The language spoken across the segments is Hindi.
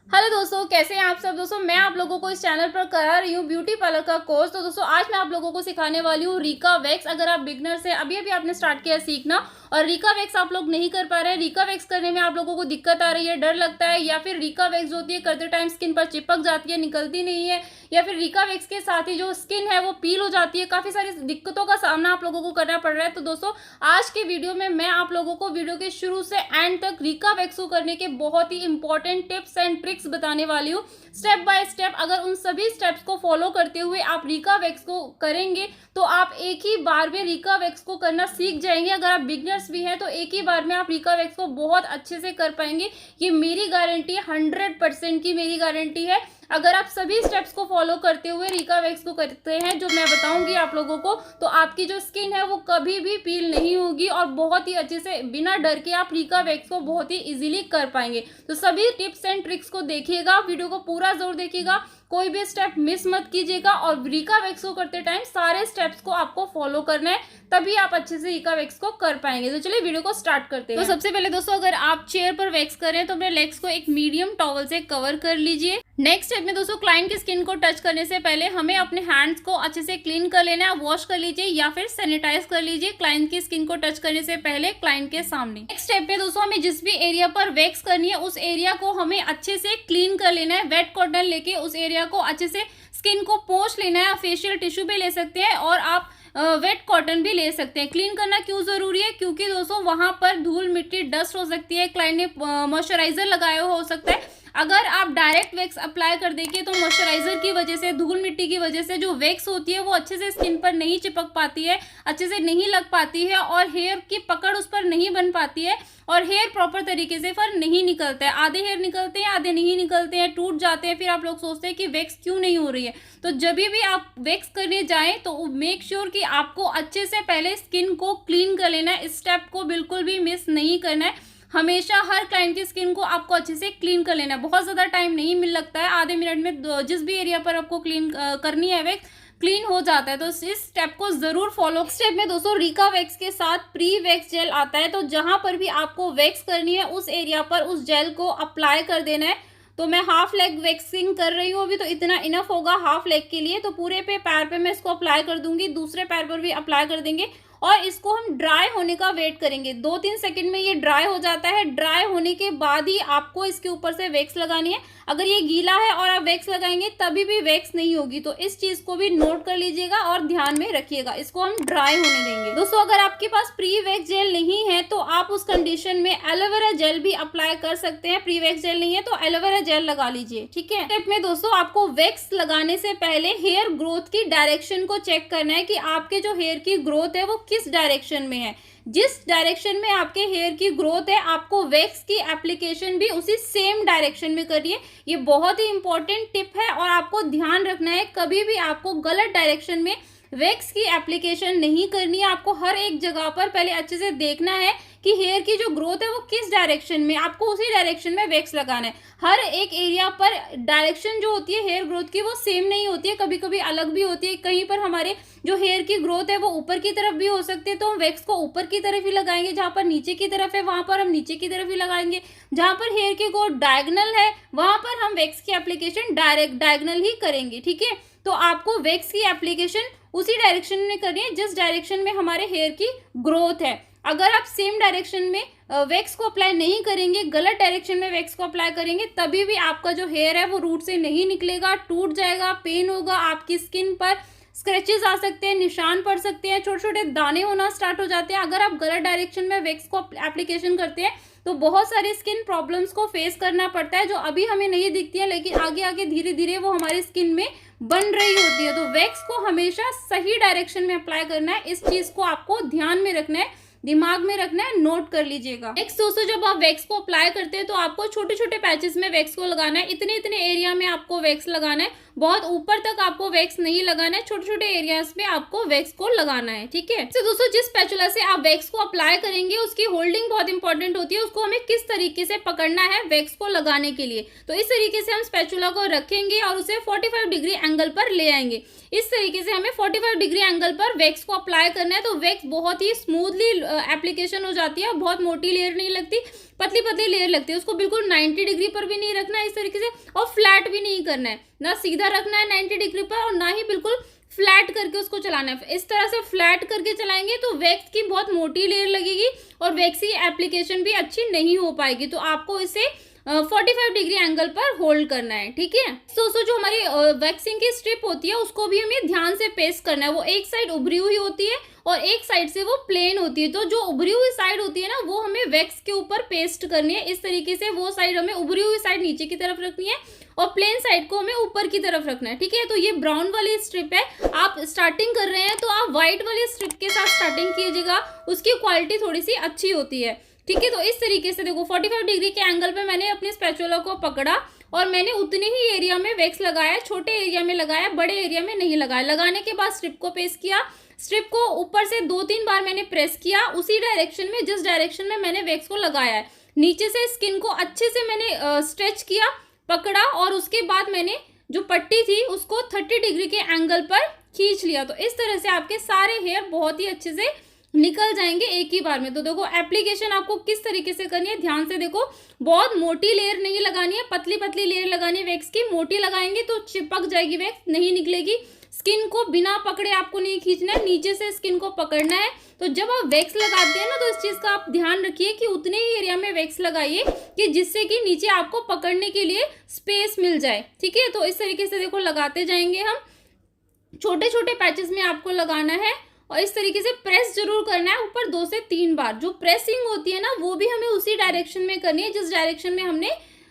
हेलो दोस्तों, कैसे हैं आप सब। दोस्तों मैं आप लोगों को इस चैनल पर करा रही हूँ ब्यूटी पार्लर का कोर्स। तो दोस्तों आज मैं आप लोगों को सिखाने वाली हूँ रीका वैक्स। अगर आप बिगनर्स हैं, अभी अभी आपने स्टार्ट किया सीखना और रीका वैक्स आप लोग नहीं कर पा रहे हैं, रीका वैक्स करने में आप लोगों को दिक्कत आ रही है, डर लगता है, या फिर रीका वैक्स जो होती है करते टाइम स्किन पर चिपक जाती है, निकलती नहीं है, या फिर रीका वैक्स के साथ ही जो स्किन है वो पील हो जाती है, काफी सारी दिक्कतों का सामना आप लोगों को करना पड़ रहा है। तो दोस्तों आज के वीडियो में मैं आप लोगों को वीडियो के शुरू से एंड तक रीका वैक्स को करने के बहुत ही इंपॉर्टेंट टिप्स एंड ट्रिक्स बताने वाली हूँ स्टेप बाय स्टेप। अगर उन सभी स्टेप्स को फॉलो करते हुए आप रीका वैक्स को करेंगे तो आप एक ही बार में रीका वैक्स को करना सीख जाएंगे। अगर आप बिगनर्स भी हैं तो एक ही बार में आप रीका वैक्स को बहुत अच्छे से कर पाएंगे। ये मेरी गारंटी है, 100% की मेरी गारंटी है। अगर आप सभी स्टेप्स को फॉलो करते हुए रीका वैक्स को करते हैं जो मैं बताऊंगी आप लोगों को, तो आपकी जो स्किन है वो कभी भी पील नहीं होगी और बहुत ही अच्छे से बिना डर के आप रीका वैक्स को बहुत ही इजीली कर पाएंगे। तो सभी टिप्स एंड ट्रिक्स को देखिएगा, वीडियो को पूरा जरूर देखिएगा, कोई भी स्टेप मिस मत कीजिएगा। और रीका वैक्स को करते टाइम सारे स्टेप्स को आपको फॉलो करना है, तभी आप अच्छे से रीका वैक्स को कर पाएंगे। तो चलिए वीडियो को स्टार्ट करते हैं। तो सबसे पहले दोस्तों अगर आप चेयर पर वैक्स कर रहे हैं तो अपने लेग्स को एक मीडियम टॉवल से कवर कर लीजिए। नेक्स्ट स्टेप में दोस्तों क्लाइंट की स्किन को टच करने से पहले हमें अपने हैंड्स को अच्छे से क्लीन कर लेना है, वॉश कर लीजिए या फिर सैनिटाइज कर लीजिए क्लाइंट की स्किन को टच करने से पहले क्लाइंट के सामने। नेक्स्ट स्टेप में दोस्तों हमें जिस भी एरिया पर वैक्स करनी है उस एरिया को हमें अच्छे से क्लीन कर लेना है। वेट कॉटन लेके उस एरिया को अच्छे से स्किन को पोंछ लेना है। आप फेशियल टिश्यू भी ले सकते हैं और आप वेट कॉटन भी ले सकते हैं। क्लीन करना क्यों जरूरी है, क्योंकि दोस्तों वहां पर धूल मिट्टी डस्ट हो सकती है, क्लाइंट ने मॉइस्चराइजर लगाया हो सकता है। अगर आप डायरेक्ट वैक्स अप्लाई कर देंगे तो मॉइस्चराइजर की वजह से, धूल मिट्टी की वजह से जो वैक्स होती है वो अच्छे से स्किन पर नहीं चिपक पाती है, अच्छे से नहीं लग पाती है और हेयर की पकड़ उस पर नहीं बन पाती है और हेयर प्रॉपर तरीके से फिर नहीं निकलता है। आधे हेयर निकलते हैं, आधे नहीं निकलते हैं, टूट जाते हैं। फिर आप लोग सोचते हैं कि वैक्स क्यों नहीं हो रही है। तो जब भी आप वैक्स करने जाएं तो मेक श्योर कि आपको अच्छे से पहले स्किन को क्लीन कर लेना है। इस स्टेप को बिल्कुल भी मिस नहीं करना है। हमेशा हर क्लाइंट की स्किन को आपको अच्छे से क्लीन कर लेना है। बहुत ज्यादा टाइम नहीं मिल लगता है, आधे मिनट में जिस भी एरिया पर आपको क्लीन करनी है वैक्स क्लीन हो जाता है। तो इस स्टेप को जरूर फॉलो। स्टेप में दोस्तों रीका वैक्स के साथ प्री वैक्स जेल आता है। तो जहां पर भी आपको वैक्स करनी है उस एरिया पर उस जेल को अप्लाई कर देना है। तो मैं हाफ लेग वैक्सिंग कर रही हूँ अभी, तो इतना इनफ होगा हाफ लेग के लिए। तो पूरे पे पैर पे मैं इसको अप्लाई कर दूंगी, दूसरे पैर पर भी अप्लाई कर देंगे और इसको हम ड्राई होने का वेट करेंगे। 2-3 सेकंड में ये ड्राई हो जाता है। ड्राई होने के बाद ही आपको इसके ऊपर से वैक्स लगानी है। अगर ये गीला है और आप वैक्स लगाएंगे तभी भी वैक्स नहीं होगी। तो इस चीज को भी नोट कर लीजिएगा और ध्यान में रखिएगा। इसको हम ड्राई होने देंगे। दोस्तों अगर आपके पास प्री वैक्स जेल नहीं है तो आप उस कंडीशन में एलोवेरा जेल भी अप्लाई कर सकते हैं। प्री वैक्स जेल नहीं है तो एलोवेरा जेल लगा लीजिए, ठीक है। स्टेप में दोस्तों आपको वैक्स लगाने से पहले हेयर ग्रोथ की डायरेक्शन को चेक करना है कि आपके जो हेयर की ग्रोथ है वो किस डायरेक्शन में है। जिस डायरेक्शन में आपके हेयर की ग्रोथ है आपको वैक्स की एप्लीकेशन भी उसी सेम डायरेक्शन में करिए। ये बहुत ही इंपॉर्टेंट टिप है और आपको ध्यान रखना है कभी भी आपको गलत डायरेक्शन में वैक्स की एप्लीकेशन नहीं करनी है। आपको हर एक जगह पर पहले अच्छे से देखना है कि हेयर की जो ग्रोथ है वो किस डायरेक्शन में, आपको उसी डायरेक्शन में वैक्स लगाना है। हर एक एरिया पर डायरेक्शन जो होती है हेयर ग्रोथ की वो सेम नहीं होती है, कभी कभी अलग भी होती है। कहीं पर हमारे जो हेयर की ग्रोथ है वो ऊपर की तरफ भी हो सकती है, तो हम वैक्स को ऊपर की तरफ ही लगाएंगे। जहां पर नीचे की तरफ है वहां पर हम नीचे की तरफ ही लगाएंगे। जहां पर हेयर की ग्रोथ डायगोनल है वहां पर हम वैक्स की एप्लीकेशन डायरेक्ट डायगोनल ही करेंगे, ठीक है। तो आपको वैक्स की एप्लीकेशन उसी डायरेक्शन में करनी है जिस डायरेक्शन में हमारे हेयर की ग्रोथ है। अगर आप सेम डायरेक्शन में वैक्स को अप्लाई नहीं करेंगे, गलत डायरेक्शन में वैक्स को अप्लाई करेंगे, तभी भी आपका जो हेयर है वो रूट से नहीं निकलेगा, टूट जाएगा, पेन होगा, आपकी स्किन पर स्क्रैचेस आ सकते हैं, निशान पड़ सकते हैं, छोटे छोटे दाने होना स्टार्ट हो जाते हैं। अगर आप गलत डायरेक्शन में वैक्स को एप्लीकेशन करते हैं तो बहुत सारी स्किन प्रॉब्लम्स को फेस करना पड़ता है जो अभी हमें नहीं दिखती है, लेकिन आगे आगे धीरे धीरे वो हमारी स्किन में बन रही होती है। तो वैक्स को हमेशा सही डायरेक्शन में अप्लाई करना है। इस चीज को आपको ध्यान में रखना है, दिमाग में रखना है, नोट कर लीजिएगा। नेक्स्ट दोस्तों जब आप वैक्स को अप्लाई करते हैं तो आपको छोटे छोटे पैचेस में वैक्स को लगाना है। इतने इतने एरिया में आपको वैक्स लगाना है, बहुत ऊपर तक आपको वैक्स नहीं लगाना है, छोटे छोटे एरियाज में आपको वैक्स को लगाना है, ठीक है। तो दोस्तों जिस स्पैचुला से आप वैक्स को अप्लाई करेंगे उसकी होल्डिंग बहुत इंपॉर्टेंट होती है। उसको हमें किस तरीके से पकड़ना है वैक्स को लगाने के लिए, तो इस तरीके से हम स्पैचुला को रखेंगे और उसे 45 डिग्री एंगल पर ले आएंगे। इस तरीके से हमें 45 डिग्री एंगल पर वैक्स को अप्लाई करना है। तो वैक्स बहुत ही स्मूथली एप्लीकेशन हो जाती है, बहुत मोटी लेयर नहीं लगती, पतली पतली लेयर लगती है। उसको बिल्कुल 90 डिग्री पर भी नहीं रखना है इस तरीके से, और फ्लैट भी नहीं करना है, ना सीधा रखना है 90 डिग्री पर और ना ही बिल्कुल फ्लैट करके उसको चलाना है। इस तरह से फ्लैट करके चलाएंगे तो वैक्स की बहुत मोटी लेयर लगेगी और वैक्स की एप्लीकेशन भी अच्छी नहीं हो पाएगी। तो आपको इसे 45 डिग्री एंगल पर होल्ड करना है, ठीक है। दोस्तों जो हमारी वैक्सिंग की स्ट्रिप होती है उसको भी हमें ध्यान से पेस्ट करना है। वो एक साइड उभरी हुई होती है और एक साइड से वो प्लेन होती है। तो जो उभरी हुई साइड होती है ना, वो हमें वैक्स के ऊपर पेस्ट करनी है। इस तरीके से वो साइड हमें, उभरी हुई साइड नीचे की तरफ रखनी है और प्लेन साइड को हमें ऊपर की तरफ रखना है, ठीक है। तो ये ब्राउन वाली स्ट्रिप है। आप स्टार्टिंग कर रहे हैं तो आप व्हाइट वाली स्ट्रिप के साथ स्टार्टिंग कीजिएगा, उसकी क्वालिटी थोड़ी सी अच्छी होती है, ठीक है। तो इस तरीके से देखो 45 डिग्री के एंगल पे मैंने अपने स्पैचुला को पकड़ा और मैंने उतने ही एरिया में वैक्स लगाया, छोटे एरिया में लगाया, बड़े एरिया में नहीं लगाया। लगाने के बाद स्ट्रिप को पेस्ट किया, स्ट्रिप को ऊपर से 2-3 बार मैंने प्रेस किया उसी डायरेक्शन में जिस डायरेक्शन में मैंने वैक्स को लगाया है। नीचे से स्किन को अच्छे से मैंने स्ट्रेच किया, पकड़ा और उसके बाद मैंने जो पट्टी थी उसको 30 डिग्री के एंगल पर खींच लिया। तो इस तरह से आपके सारे हेयर बहुत ही अच्छे से निकल जाएंगे एक ही बार में। तो देखो एप्लीकेशन आपको किस तरीके से करनी है, ध्यान से देखो। बहुत मोटी लेयर नहीं लगानी है, पतली पतली लेयर लगानी है वैक्स की। मोटी लगाएंगे तो चिपक जाएगी वैक्स, नहीं निकलेगी। स्किन को बिना पकड़े आपको नहीं खींचना है, नीचे से स्किन को पकड़ना है। तो जब आप वैक्स लगाते हैं ना, तो इस चीज का आप ध्यान रखिए कि उतने ही एरिया में वैक्स लगाइए कि जिससे कि नीचे आपको पकड़ने के लिए स्पेस मिल जाए, ठीक है। तो इस तरीके से देखो लगाते जाएंगे हम, छोटे छोटे पैचेस में आपको लगाना है और इस तरीके से प्रेस जरूर करना है ऊपर 2 से 3 बार। जो प्रेसिंग होती है ना, वो भी हमें उसी डायरेक्शन में करनी है जिस डायरेक्शन में हमने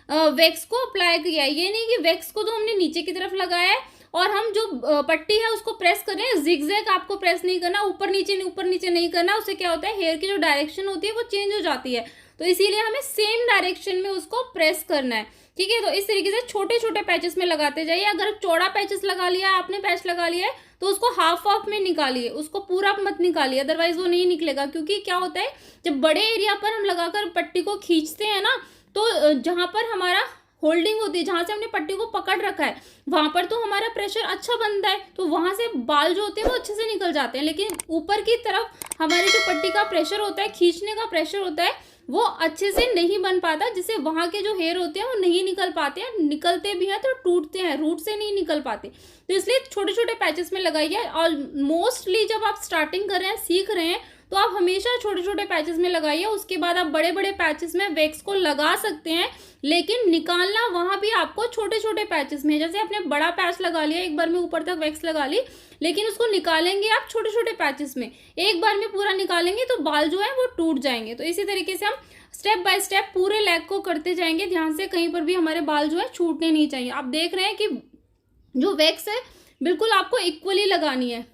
वैक्स को अप्लाई किया है। ये नहीं कि वैक्स को तो हमने नीचे की तरफ लगाया है और हम जो पट्टी है उसको प्रेस कर रहे हैं, जिगजैग आपको प्रेस नहीं करना, ऊपर नीचे नहीं करना। उससे क्या होता है, हेयर की जो डायरेक्शन होती है वो चेंज हो जाती है। तो इसीलिए हमें सेम डायरेक्शन में उसको प्रेस करना है, ठीक है। तो इस तरीके से छोटे छोटे पैचेस में लगाते जाइए। अगर चौड़ा पैचेस लगा लिया है आपने, पैच लगा लिया है, तो उसको हाफ हाफ में निकालिए, उसको पूरा मत निकालिए, अदरवाइज वो नहीं निकलेगा। क्योंकि क्या होता है, जब बड़े एरिया पर हम लगाकर पट्टी को खींचते हैं ना, तो जहां पर हमारा होल्डिंग होती है, जहां से हमने पट्टी को पकड़ रखा है, वहां पर तो हमारा प्रेशर अच्छा बनता है, तो वहां से बाल जो होते हैं वो अच्छे से निकल जाते हैं। लेकिन ऊपर की तरफ हमारी जो पट्टी का प्रेशर होता है, खींचने का प्रेशर होता है, वो अच्छे से नहीं बन पाता, जिससे वहां के जो हेयर होते हैं वो नहीं निकल पाते हैं। निकलते भी हैं तो टूटते हैं, रूट से नहीं निकल पाते। तो इसलिए छोटे छोटे पैचेस में लगाइए। और मोस्टली जब आप स्टार्टिंग कर रहे हैं, सीख रहे हैं, तो आप हमेशा छोटे छोटे पैचेस में लगाइए। उसके बाद आप बड़े बड़े पैचेस में वैक्स को लगा सकते हैं, लेकिन निकालना वहां भी आपको छोटे छोटे पैचेस में। जैसे आपने बड़ा पैच लगा लिया, एक बार में ऊपर तक वैक्स लगा ली, लेकिन उसको निकालेंगे आप छोटे छोटे पैचेस में। एक बार में पूरा निकालेंगे तो बाल जो है वो टूट जाएंगे। तो इसी तरीके से हम स्टेप बाय स्टेप पूरे लेग को करते जाएंगे। ध्यान से, कहीं पर भी हमारे बाल जो है छूटने नहीं चाहिए। आप देख रहे हैं कि जो वैक्स है बिल्कुल आपको इक्वली लगानी है।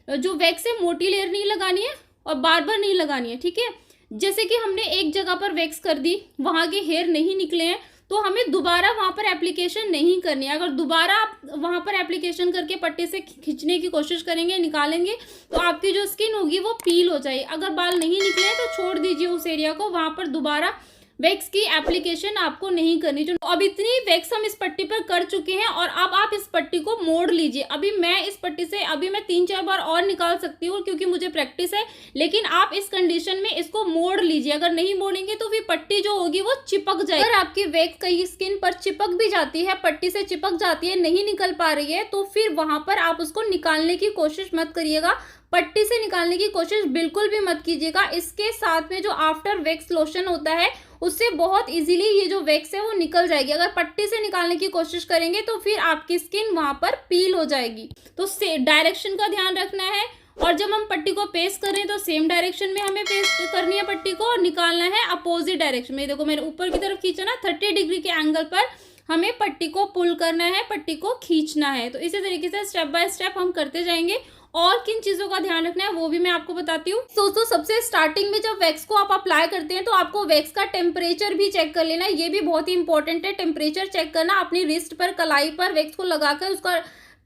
जो वैक्स है मोटी लेयर नहीं लगानी है और बार बार नहीं लगानी है, ठीक है। जैसे कि हमने एक जगह पर वैक्स कर दी, वहां के हेयर नहीं निकले हैं, तो हमें दोबारा वहां पर एप्लीकेशन नहीं करनी है। अगर दोबारा आप वहां पर एप्लीकेशन करके पट्टी से खींचने की कोशिश करेंगे, निकालेंगे, तो आपकी जो स्किन होगी वो पील हो जाएगी। अगर बाल नहीं निकले तो छोड़ दीजिए उस एरिया को, वहां पर दोबारा वैक्स की एप्लीकेशन आपको नहीं करनी। जो अब इतनी वैक्स हम इस पट्टी पर कर चुके हैं और अब आप इस पट्टी को मोड़ लीजिए। अभी मैं इस पट्टी से अभी मैं 3-4 बार और निकाल सकती हूँ क्योंकि मुझे प्रैक्टिस है, लेकिन आप इस कंडीशन में इसको मोड़ लीजिए। अगर नहीं मोड़ेंगे तो फिर पट्टी जो होगी वो चिपक जाएगी। अगर आपकी वैक्स कहीं स्किन पर चिपक भी जाती है, पट्टी से चिपक जाती है, नहीं निकल पा रही है, तो फिर वहां पर आप उसको निकालने की कोशिश मत करिएगा। पट्टी से निकालने की कोशिश बिल्कुल भी मत कीजिएगा। इसके साथ में जो आफ्टर वैक्स लोशन होता है, उससे बहुत इजीली ये जो वैक्स है वो निकल जाएगी। अगर पट्टी से निकालने की कोशिश करेंगे तो फिर आपकी स्किन वहां पर पील हो जाएगी। तो डायरेक्शन का ध्यान रखना है। और जब हम पट्टी को पेस्ट कर रहे हैं तो सेम डायरेक्शन में हमें पेस्ट करनी है पट्टी को, और निकालना है अपोजिट डायरेक्शन में। देखो मैंने ऊपर की तरफ खींचा ना, 30 डिग्री के एंगल पर हमें पट्टी को पुल करना है, पट्टी को खींचना है। तो इसी तरीके से स्टेप बाय स्टेप हम करते जाएंगे। और किन चीजों का ध्यान रखना है वो भी मैं आपको बताती हूँ। दोस्तों सबसे स्टार्टिंग में जब वैक्स को आप अप्लाई करते हैं तो आपको वैक्स का टेम्परेचर भी चेक कर लेना है। ये भी बहुत ही इंपॉर्टेंट है, टेम्परेचर चेक करना। अपनी रिस्ट पर, कलाई पर वैक्स को लगाकर उसका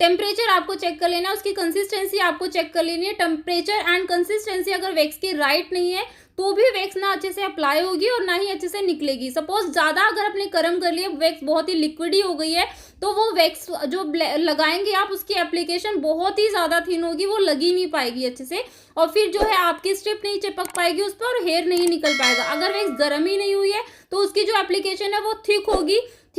टेम्परेचर आपको चेक कर लेना है, उसकी कंसिस्टेंसी आपको चेक कर लेनी है। टेम्परेचर एंड कंसिस्टेंसी अगर वैक्स की राइट नहीं है तो भी वैक्स ना अच्छे से अप्लाई होगी और ना ही अच्छे से निकलेगी। सपोज ज़्यादा अगर आपने गर्म कर लिया, वैक्स बहुत ही लिक्विडी हो गई है, तो वो वैक्स जो लगाएंगे आप, उसकी एप्लीकेशन बहुत ही ज़्यादा थिन होगी, वो लगी नहीं पाएगी अच्छे से, और फिर जो है आपकी स्ट्रिप नहीं चिपक पाएगी उस पर और हेयर नहीं निकल पाएगा। अगर वैक्स गर्म ही नहीं हुई है तो उसकी जो एप्लीकेशन है वो थिक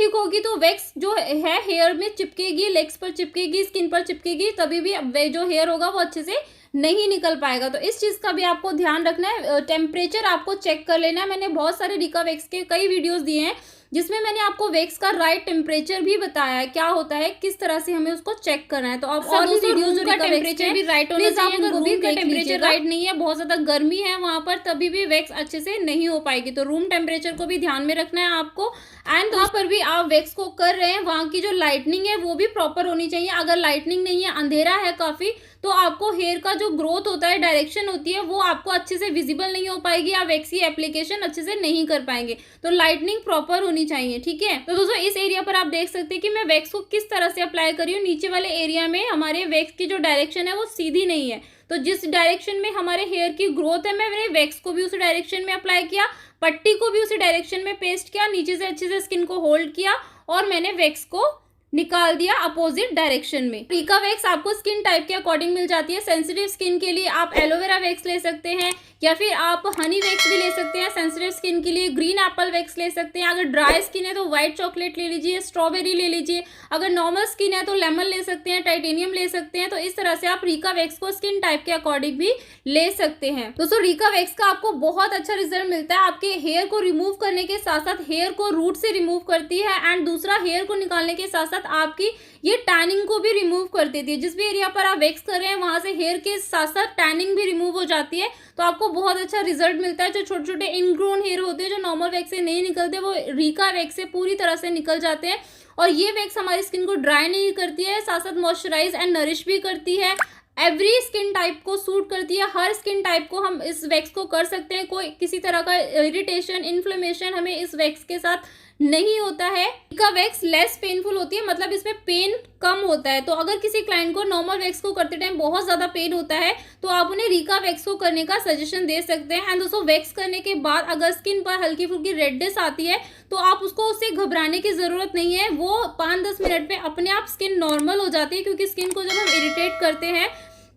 होगी तो वैक्स जो है हेयर में चिपकेगी, लेग्स पर चिपकेगी, स्किन पर चिपकेगी, तभी भी जो हेयर होगा वो अच्छे से नहीं निकल पाएगा। तो इस चीज़ का भी आपको ध्यान रखना है। टेम्परेचर आपको चेक कर लेना है। मैंने बहुत सारे रिका वैक्स के कई वीडियोस दिए हैं जिसमें मैंने आपको वैक्स का राइट टेम्परेचर भी बताया है, क्या होता है, किस तरह से हमें उसको चेक करना है। तो आप और भी वीडियोस जो रिका टेम्परेचर भी राइट होना चाहिए, अगर रूम का टेम्परेचर राइट नहीं है, बहुत ज्यादा गर्मी है वहां पर, तभी भी वैक्स अच्छे से नहीं हो पाएगी। तो रूम टेम्परेचर को भी ध्यान में रखना है आपको। एंड वहां पर भी आप वैक्स को कर रहे हैं, वहां की जो लाइटनिंग है वो भी प्रॉपर होनी चाहिए। अगर लाइटनिंग नहीं है, अंधेरा है काफी, तो आपको हेयर का जो ग्रोथ होता है, डायरेक्शन होती है, वो आपको अच्छे से विजिबल नहीं हो पाएगी, आप वैक्स की एप्लीकेशन अच्छे से नहीं कर पाएंगे। तो लाइटनिंग प्रॉपर होनी चाहिए, ठीक है। तो दोस्तों इस एरिया पर आप देख सकते हैं कि मैं वैक्स को किस तरह से अप्लाई कर रही हूँ। नीचे वाले एरिया में हमारे वैक्स की जो डायरेक्शन है वो सीधी नहीं है, तो जिस डायरेक्शन में हमारे हेयर की ग्रोथ है, मैंने वैक्स को भी उसी डायरेक्शन में अप्लाई किया, पट्टी को भी उसी डायरेक्शन में पेस्ट किया, नीचे से अच्छे से स्किन को होल्ड किया और मैंने वैक्स को निकाल दिया अपोजिट डायरेक्शन में। रिका वैक्स आपको स्किन टाइप के अकॉर्डिंग मिल जाती है। सेंसिटिव स्किन के लिए आप एलोवेरा वैक्स ले सकते हैं या फिर आप हनी वैक्स भी ले सकते हैं। सेंसिटिव स्किन के लिए ग्रीन एप्पल वैक्स ले सकते हैं। अगर ड्राई स्किन है तो व्हाइट चॉकलेट ले लीजिए, स्ट्रॉबेरी ले लीजिए। अगर नॉर्मल स्किन है तो लेमन ले सकते हैं, टाइटेनियम ले सकते हैं। तो इस तरह से आप रिका वैक्स को स्किन टाइप के अकॉर्डिंग भी ले सकते हैं। दोस्तों रिका वैक्स का आपको बहुत अच्छा रिजल्ट मिलता है। आपके हेयर को रिमूव करने के साथ साथ हेयर को रूट से रिमूव करती है, एंड दूसरा हेयर को निकालने के साथ साथ आपकी ये टैनिंग को भी रिमूव कर देती है। जिस भी एरिया पर आप वैक्स कर रहे हैं वहां से हेयर के साथ साथ टैनिंग भी रिमूव हो जाती है, तो आपको बहुत अच्छा रिजल्ट मिलता है। जो छोटे छोटे इनग्रोन हेयर होते हैं जो नॉर्मल वैक्स से नहीं निकलते, वो रिका वैक्स से पूरी तरह से निकल जाते हैं। और ये वैक्स हमारी स्किन को ड्राई नहीं करती है, साथ साथ मॉइस्चराइज एंड नरिश भी करती है। एवरी स्किन टाइप को सूट करती है, हर स्किन टाइप को हम इस वैक्स को कर सकते हैं। कोई किसी तरह का इरिटेशन, इन्फ्लेमेशन हमें इस वैक्स के साथ नहीं होता है। रिका वैक्स लेस पेनफुल होती है, मतलब इसमें पेन कम होता है। तो अगर किसी क्लाइंट को नॉर्मल वैक्स को करते टाइम बहुत ज्यादा पेन होता है तो आप उन्हें रिका वैक्स को करने का सजेशन दे सकते हैं। एंड दोस्तों वैक्स करने के बाद अगर स्किन पर हल्की फुल्की रेडनेस आती है तो आप उसको उससे घबराने की जरूरत नहीं है। वो 5-10 मिनट में अपने आप स्किन नॉर्मल हो जाती है, क्योंकि स्किन को जब हम इरिटेट करते हैं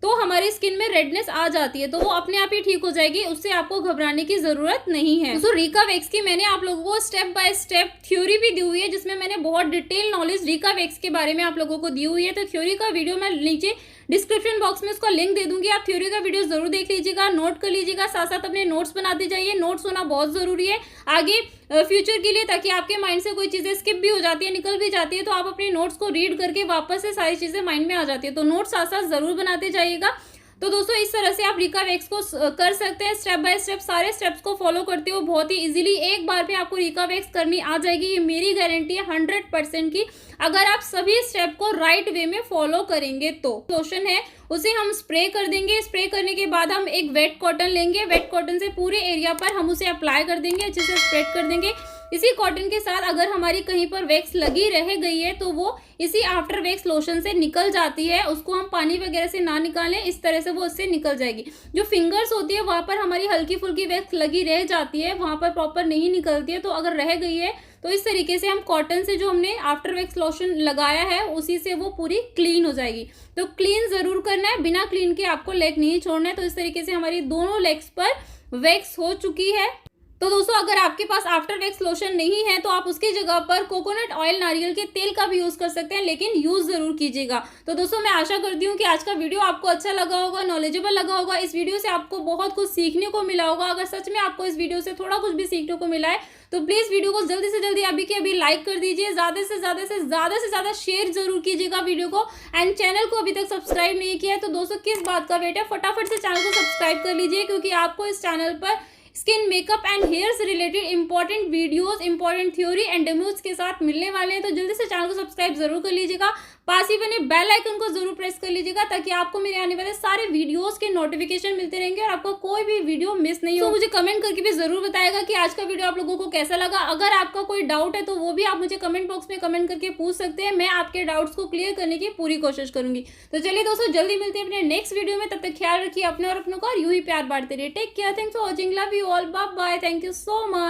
तो हमारी स्किन में रेडनेस आ जाती है, तो वो अपने आप ही ठीक हो जाएगी, उससे आपको घबराने की जरूरत नहीं है। तो रिका वैक्स की मैंने आप लोगों को स्टेप बाय स्टेप थ्योरी भी दी हुई है, जिसमें मैंने बहुत डिटेल नॉलेज रिका वैक्स के बारे में आप लोगों को दी हुई है। तो थ्योरी का वीडियो मैं नीचे डिस्क्रिप्शन बॉक्स में उसका लिंक दे दूंगी, आप थ्योरी का वीडियो जरूर देख लीजिएगा, नोट कर लीजिएगा, साथ साथ अपने नोट्स बनाते जाइए। नोट्स होना बहुत जरूरी है आगे फ्यूचर के लिए, ताकि आपके माइंड से कोई चीजें स्किप भी हो जाती है, निकल भी जाती है, तो आप अपने नोट्स को रीड करके वापस से सारी चीजें माइंड में आ जाती है। तो नोट्स साथ साथ जरूर बनाते जाइएगा। तो दोस्तों इस तरह से आप रिका वैक्स को कर सकते हैं, स्टेप बाय स्टेप सारे स्टेप्स को फॉलो करते हो बहुत ही इजीली एक बार में आपको रिका वैक्स करनी आ जाएगी। ये मेरी गारंटी है 100% की, अगर आप सभी स्टेप को राइट वे में फॉलो करेंगे तो। लोशन है उसे हम स्प्रे कर देंगे, स्प्रे करने के बाद हम एक वेट कॉटन लेंगे, वेट कॉटन से पूरे एरिया पर हम उसे अप्लाई कर देंगे, अच्छे से स्प्रेड कर देंगे। इसी कॉटन के साथ अगर हमारी कहीं पर वैक्स लगी रह गई है तो वो इसी आफ्टर वैक्स लोशन से निकल जाती है, उसको हम पानी वगैरह से ना निकालें, इस तरह से वो उससे निकल जाएगी। जो फिंगर्स होती है वहां पर हमारी हल्की फुल्की वैक्स लगी रह जाती है, वहां पर प्रॉपर नहीं निकलती है, तो अगर रह गई है तो इस तरीके से हम कॉटन से जो हमने आफ्टर वैक्स लोशन लगाया है उसी से वो पूरी क्लीन हो जाएगी। तो क्लीन जरूर करना है, बिना क्लीन के आपको लेग नहीं छोड़ना है। तो इस तरीके से हमारी दोनों लेग्स पर वैक्स हो चुकी है। तो दोस्तों अगर आपके पास आफ्टर वैक्स लोशन नहीं है तो आप उसकी जगह पर कोकोनट ऑयल, नारियल के तेल का भी यूज कर सकते हैं, लेकिन यूज जरूर कीजिएगा। तो दोस्तों मैं आशा करती हूँ कि आज का वीडियो आपको अच्छा लगा होगा, नॉलेजेबल लगा होगा। इस वीडियो से आपको बहुत कुछ सीखने को मिला होगा। अगर सच में आपको इस वीडियो से थोड़ा कुछ भी सीखने को मिला है तो प्लीज वीडियो को जल्दी से जल्दी अभी के अभी लाइक कर दीजिए, ज्यादा से ज्यादा शेयर जरूर कीजिएगा वीडियो को। एंड चैनल को अभी तक सब्सक्राइब नहीं किया है तो दोस्तों किस बात का वेट है, फटाफट से चैनल को सब्सक्राइब कर लीजिए, क्योंकि आपको इस चैनल पर स्किन, मेकअप एंड हेयर से related important videos, important theory and demos के साथ मिलने वाले हैं। तो जल्दी से चैनल को सब्सक्राइब जरूर कर लीजिएगा। पास ही बने बेल आइकन को जरूर प्रेस कर लीजिएगा, ताकि आपको मेरे आने वाले सारे वीडियोस के नोटिफिकेशन मिलते रहेंगे और आपको कोई भी वीडियो मिस नहीं हो। मुझे कमेंट करके भी जरूर बताएगा कि आज का वीडियो आप लोगों को कैसा लगा। अगर आपका कोई डाउट है तो वो भी आप मुझे कमेंट बॉक्स में कमेंट करके पूछ सकते हैं, मैं आपके डाउट्स को क्लियर करने की पूरी कोशिश करूंगी। तो चलिए दोस्तों, जल्दी मिलते हैं अपने नेक्स्ट वीडियो में। तब तक ख्याल रखिए अपने और अपनों का, और यूं ही प्यार बांटते रहिए। Take care, thanks for watching, love you all, bye bye, thank you so much.